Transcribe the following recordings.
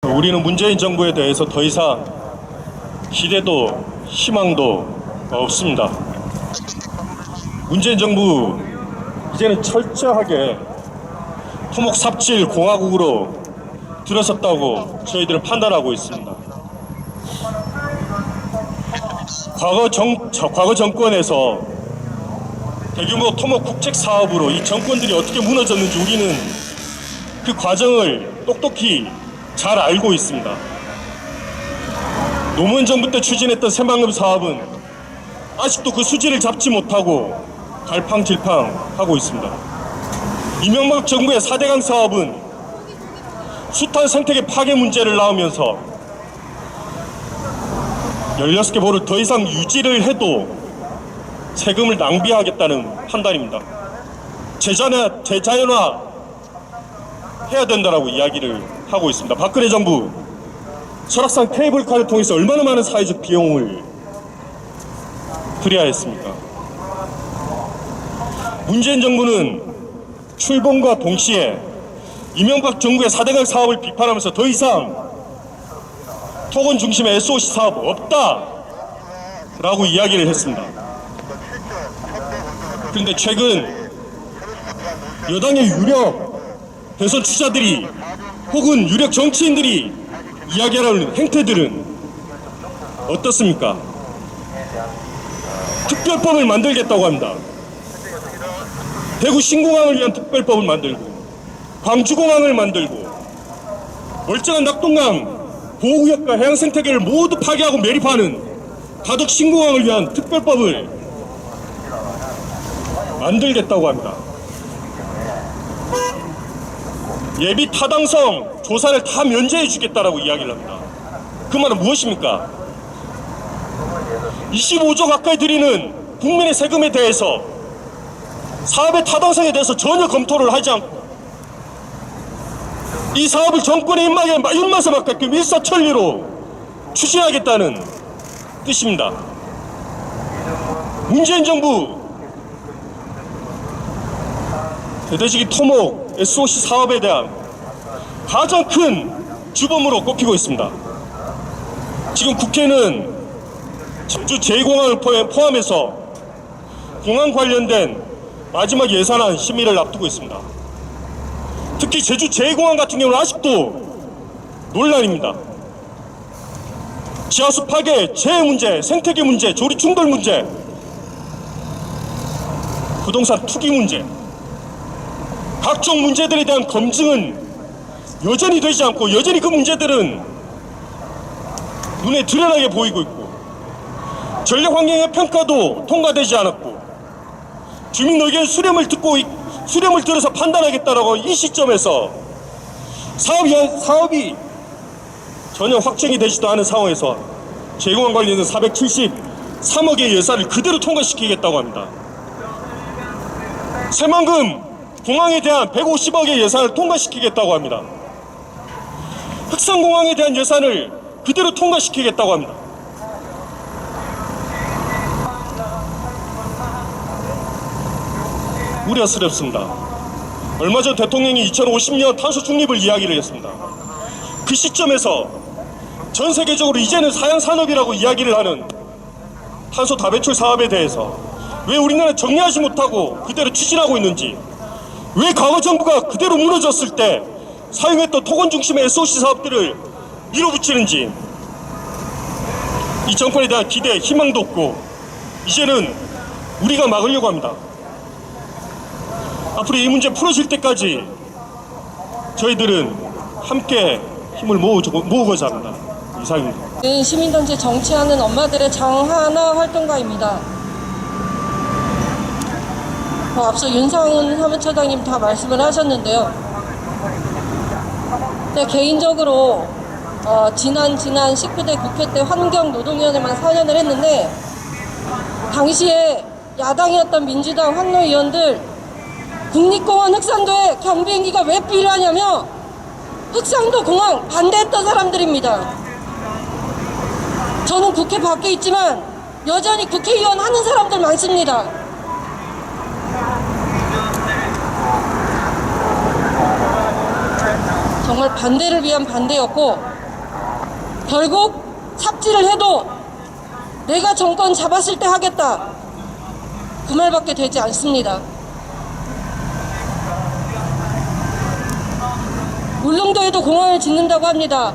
우리는 문재인 정부에 대해서 더 이상 기대도 희망도 없습니다. 문재인 정부 이제는 철저하게 토목 삽질 공화국으로 들어섰다고 저희들은 판단하고 있습니다. 과거 정권에서 대규모 토목 국책 사업으로 이 정권들이 어떻게 무너졌는지 우리는 그 과정을 똑똑히 잘 알고 있습니다. 노무현 정부 때 추진했던 새만금 사업은 아직도 그 수지를 잡지 못하고 갈팡질팡하고 있습니다. 이명박 정부의 4대강 사업은 숱한 생태계 파괴 문제를 낳으면서 16개 보를 더 이상 유지를 해도 세금을 낭비하겠다는 판단입니다. 재자연화 해야 된다라고 이야기를 하고 있습니다. 박근혜 정부 설악산 케이블카를 통해서 얼마나 많은 사회적 비용을 들여야 했습니까? 문재인 정부는 출범과 동시에 이명박 정부의 4대강 사업을 비판하면서 더 이상 토건 중심의 SOC 사업 없다라고 이야기를 했습니다. 그런데 최근 여당의 유력 대선 주자들이 혹은 유력 정치인들이 이야기하는 행태들은 어떻습니까? 특별법을 만들겠다고 합니다. 대구 신공항을 위한 특별법을 만들고 광주공항을 만들고 멀쩡한 낙동강 보호구역과 해양생태계를 모두 파괴하고 매립하는 가덕 신공항을 위한 특별법을 만들겠다고 합니다. 예비 타당성 조사를 다 면제해 주겠다라고 이야기를 합니다. 그 말은 무엇입니까? 25조 가까이 들이는 국민의 세금에 대해서 사업의 타당성에 대해서 전혀 검토를 하지 않고 이 사업을 정권의 입맛에 맞게끔 일사천리로 추진하겠다는 뜻입니다. 문재인 정부 대대지기 토목 SOC 사업에 대한 가장 큰 주범으로 꼽히고 있습니다. 지금 국회는 제주 제2공항을 포함해서 공항 관련된 마지막 예산안 심의를 앞두고 있습니다. 특히 제주 제2공항 같은 경우는 아직도 논란입니다. 지하수 파괴, 재해 문제, 생태계 문제, 조리 충돌 문제, 부동산 투기 문제, 각종 문제들에 대한 검증은 여전히 되지 않고 여전히 그 문제들은 눈에 드러나게 보이고 있고 전력환경의 평가도 통과되지 않았고 주민 의견 수렴을 들어서 판단하겠다라고 이 시점에서 사업이 전혀 확정이 되지도 않은 상황에서 제2공항 관련된 473억의 예산을 그대로 통과시키겠다고 합니다. 새만금 공항에 대한 150억의 예산을 통과시키겠다고 합니다. 흑산공항에 대한 예산을 그대로 통과시키겠다고 합니다. 우려스럽습니다. 얼마 전 대통령이 2050년 탄소 중립을 이야기를 했습니다. 그 시점에서 전 세계적으로 이제는 사양산업이라고 이야기를 하는 탄소 다배출 사업에 대해서 왜 우리나라는 정리하지 못하고 그대로 추진하고 있는지, 왜 과거 정부가 그대로 무너졌을 때 사용했던 토건 중심의 SOC 사업들을 밀어붙이는지, 이 정권에 대한 기대, 희망도 없고 이제는 우리가 막으려고 합니다. 앞으로 이 문제 풀어질 때까지 저희들은 함께 힘을 모으고자 합니다. 이상입니다. 시민단체 정치하는 엄마들의 장하나 활동가입니다. 앞서 윤상훈 사무처장님 다 말씀을 하셨는데요. 개인적으로 지난 19대 국회 때 환경노동위원회만 4년을 했는데 당시에 야당이었던 민주당 환노위원들 국립공원 흑산도에 경비행기가 왜 필요하냐며 흑산도 공항 반대했던 사람들입니다. 저는 국회 밖에 있지만 여전히 국회의원 하는 사람들 많습니다. 정말 반대를 위한 반대였고, 결국 삽질을 해도 내가 정권 잡았을 때 하겠다, 그 말밖에 되지 않습니다. 울릉도에도 공항을 짓는다고 합니다.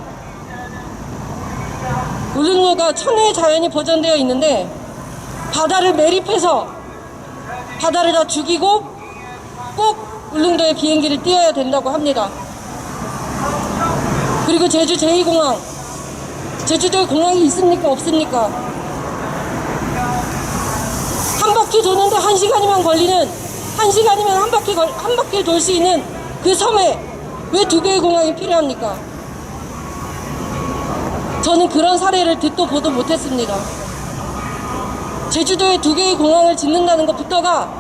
울릉도가 천혜의 자연이 보존되어 있는데 바다를 매립해서 바다를 다 죽이고 꼭 울릉도에 비행기를 띄워야 된다고 합니다. 그리고 제주 제2공항, 제주도에 공항이 있습니까 없습니까? 한 바퀴 도는데 1시간이면 걸리는, 1시간이면 한 바퀴 돌 수 있는 그 섬에 왜 2개의 공항이 필요합니까? 저는 그런 사례를 듣도 보도 못했습니다. 제주도에 2개의 공항을 짓는다는 것부터가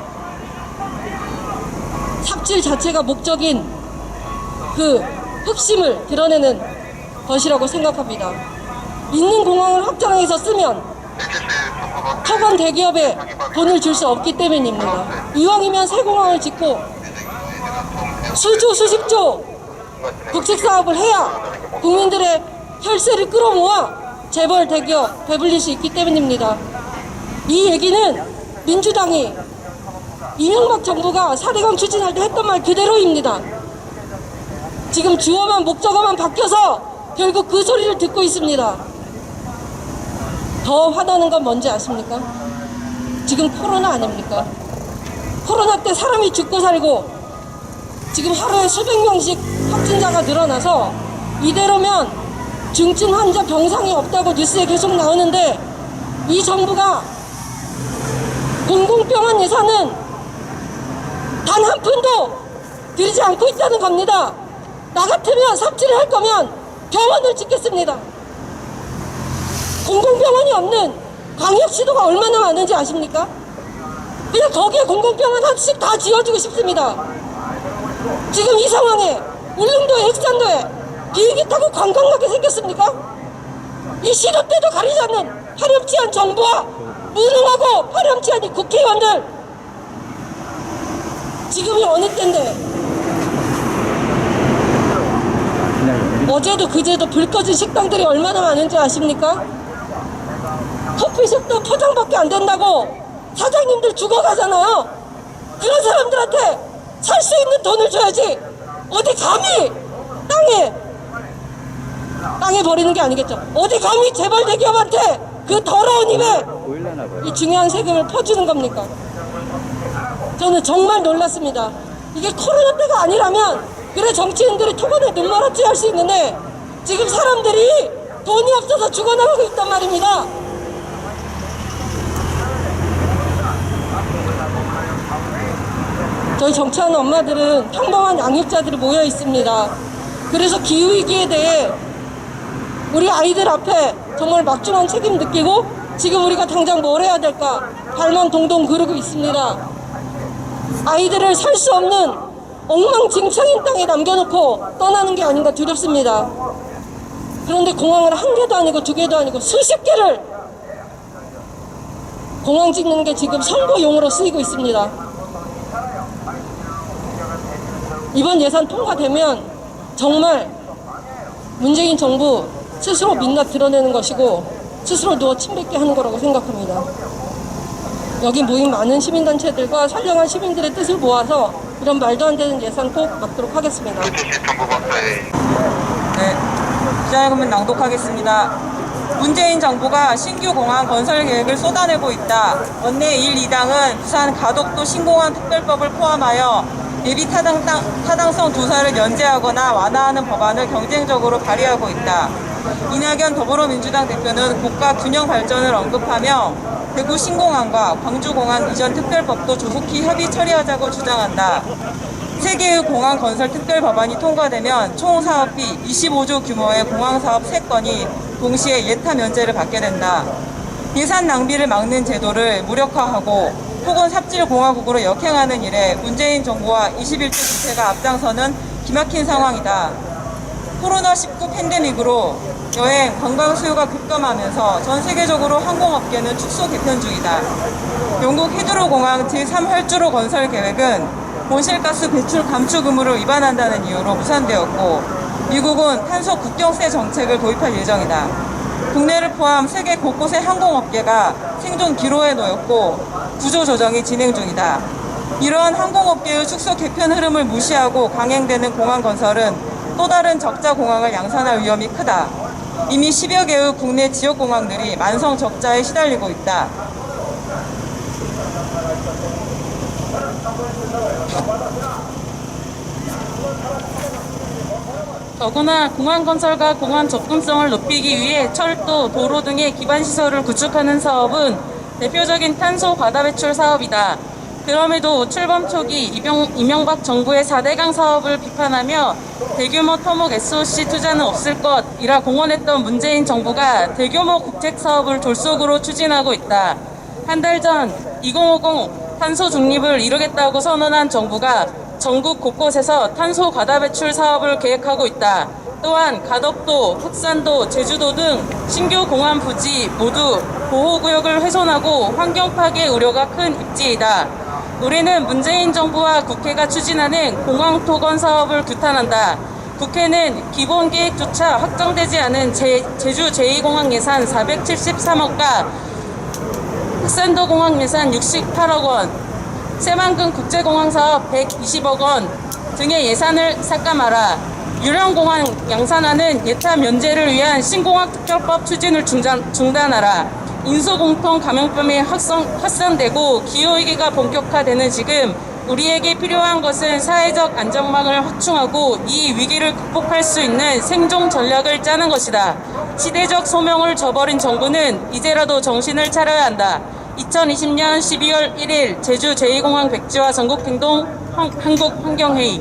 삽질 자체가 목적인 그 흑심을 드러내는 것이라고 생각합니다. 있는 공항을 확장해서 쓰면 터건 대기업에 돈을 줄 수 없기 때문입니다. 이왕이면 새 공항을 짓고 수조 수십조 국책 사업을 해야 국민들의 혈세를 끌어모아 재벌 대기업 배불릴 수 있기 때문입니다. 이 얘기는 민주당이 이명박 정부가 4대강 추진할 때 했던 말 그대로입니다. 지금 주어만 목적어만 바뀌어서 결국 그 소리를 듣고 있습니다. 더 화나는 건 뭔지 아십니까? 지금 코로나 아닙니까? 코로나 때 사람이 죽고 살고 지금 하루에 수백 명씩 확진자가 늘어나서 이대로면 중증 환자 병상이 없다고 뉴스에 계속 나오는데 이 정부가 공공병원 예산은 단 한 푼도 들이지 않고 있다는 겁니다. 나 같으면 삽질을 할 거면 병원을 짓겠습니다. 공공병원이 없는 광역시도가 얼마나 많은지 아십니까? 그냥 거기에 공공병원 하나씩 다 지어주고 싶습니다. 지금 이 상황에 울릉도에 흑산도에 비행기 타고 관광 가게 생겼습니까? 이 시도 때도 가리지 않는 파렴치한 정부와 무능하고 파렴치한 이 국회의원들, 지금이 어느 때인데 어제도 그제도 불 꺼진 식당들이 얼마나 많은지 아십니까? 커피숍도 포장밖에 안 된다고 사장님들 죽어가잖아요. 그런 사람들한테 살 수 있는 돈을 줘야지 어디 감히 땅에 버리는 게 아니겠죠. 어디 감히 재벌 대기업한테 그 더러운 입에 이 중요한 세금을 퍼주는 겁니까? 저는 정말 놀랐습니다. 이게 코로나 때가 아니라면 그래 정치인들이 토건에 눈멀었지 할 수 있는데 지금 사람들이 돈이 없어서 죽어나가고 있단 말입니다. 저희 정치하는 엄마들은 평범한 양육자들이 모여 있습니다. 그래서 기후위기에 대해 우리 아이들 앞에 정말 막중한 책임 느끼고 지금 우리가 당장 뭘 해야 될까 발만 동동 구르고 있습니다. 아이들을 살 수 없는 엉망진창인 땅에 남겨놓고 떠나는 게 아닌가 두렵습니다. 그런데 공항을 1개도 아니고 2개도 아니고 수십 개를 공항 짓는 게 지금 선거용으로 쓰이고 있습니다. 이번 예산 통과되면 정말 문재인 정부 스스로 민낯 드러내는 것이고 스스로 누워 침뱉게 하는 거라고 생각합니다. 여기 모인 많은 시민단체들과 선량한 시민들의 뜻을 모아서 이런 말도 안 되는 예산 꼭 막도록 하겠습니다. 네, 기자회견문 낭독하겠습니다. 문재인 정부가 신규 공항 건설 계획을 쏟아내고 있다. 원내 1, 2당은 부산 가덕도 신공항 특별법을 포함하여 예비 타당성 조사를 연재하거나 완화하는 법안을 경쟁적으로 발의하고 있다. 이낙연 더불어민주당 대표는 국가 균형 발전을 언급하며 대구 신공항과 광주공항 이전 특별법도 조속히 협의 처리하자고 주장한다. 3개의 공항 건설 특별 법안이 통과되면 총 사업비 25조 규모의 공항 사업 3건이 동시에 예타 면제를 받게 된다. 예산 낭비를 막는 제도를 무력화하고 토건 삽질 공화국으로 역행하는 일에 문재인 정부와 21대 주체가 앞장서는 기막힌 상황이다. 코로나19 팬데믹으로 여행, 관광 수요가 급감하면서 전 세계적으로 항공업계는 축소 개편 중이다. 영국 히드로 공항 제3활주로 건설 계획은 온실가스 배출 감축 의무를 위반한다는 이유로 무산되었고 미국은 탄소 국경세 정책을 도입할 예정이다. 국내를 포함 세계 곳곳의 항공업계가 생존 기로에 놓였고 구조조정이 진행 중이다. 이러한 항공업계의 축소 개편 흐름을 무시하고 강행되는 공항 건설은 또 다른 적자 공항을 양산할 위험이 크다. 이미 10여 개의 국내 지역공항들이 만성 적자에 시달리고 있다. 더구나 공항 건설과 공항 접근성을 높이기 위해 철도, 도로 등의 기반 시설을 구축하는 사업은 대표적인 탄소 과다 배출 사업이다. 그럼에도 출범 초기 이명박 정부의 4대강 사업을 비판하며 대규모 토목 SOC 투자는 없을 것이라 공언했던 문재인 정부가 대규모 국책 사업을 졸속으로 추진하고 있다. 한 달 전 2050 탄소 중립을 이루겠다고 선언한 정부가 전국 곳곳에서 탄소 과다 배출 사업을 계획하고 있다. 또한 가덕도, 흑산도, 제주도 등 신규 공항 부지 모두 보호구역을 훼손하고 환경 파괴 우려가 큰 입지이다. 우리는 문재인 정부와 국회가 추진하는 공항 토건 사업을 규탄한다. 국회는 기본계획조차 확정되지 않은 제주 제2공항 예산 473억과 흑산도 공항 예산 68억 원, 새만금 국제공항 사업 120억 원 등의 예산을 삭감하라. 유령공항 양산하는 예타 면제를 위한 신공항 특별법 추진을 중단하라. 인수공통 감염병이 확산되고 기후위기가 본격화되는 지금 우리에게 필요한 것은 사회적 안전망을 확충하고 이 위기를 극복할 수 있는 생존 전략을 짜는 것이다. 시대적 소명을 저버린 정부는 이제라도 정신을 차려야 한다. 2020년 12월 1일 제주 제2공항 백지화 전국행동 한국환경회의